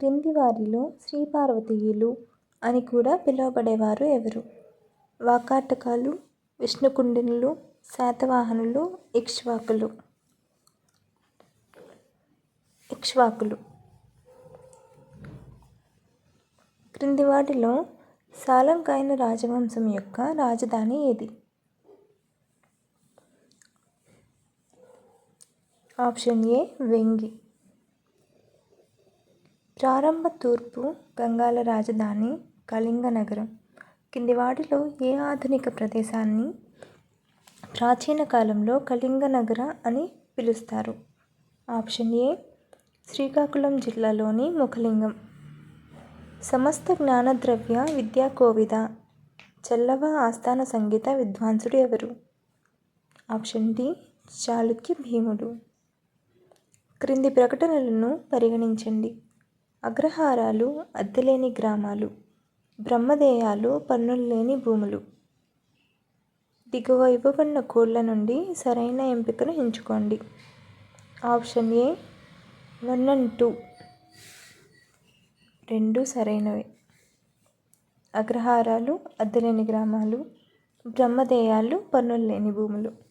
క్రింది వారిలో శ్రీ పార్వతీయులు అని కూడా పిలువబడేవారు ఎవరు? వాకాటకాలు, విష్ణుకుండినులు, శాతవాహనులు, ఇక్ష్వాకులు. క్రింది వాటిలో సాలంకాయన రాజవంశం యొక్క రాజధాని ఏది? Option A Vengi. ప్రారంభ తూర్పు గంగాల రాజధాని కళింగ నగరం. కింది వాటిలో ఏ ఆధునిక ప్రదేశాన్ని ప్రాచీన కాలంలో కళింగ నగర అని పిలుస్తారు? ఆప్షన్ ఏ శ్రీకాకుళం జిల్లాలోని ముఖలింగం. సమస్త జ్ఞానద్రవ్య విద్యాకోవిద చల్లవ ఆస్థాన సంగీత విద్వాంసుడు ఎవరు? ఆప్షన్ డి చాళుక్య భీముడు. క్రింది ప్రకటనలను పరిగణించండి. అగ్రహారాలు అద్దెలేని గ్రామాలు, బ్రహ్మదేయాలు పన్నులు లేని భూములు. దిగువ ఇవ్వబడిన కోడ్ల నుండి సరైన ఎంపికను ఎంచుకోండి. ఆప్షన్ ఏ 1 and 2 రెండు సరైనవే. అగ్రహారాలు అద్దెలేని గ్రామాలు, బ్రహ్మదేయాలు పన్నులు లేని భూములు.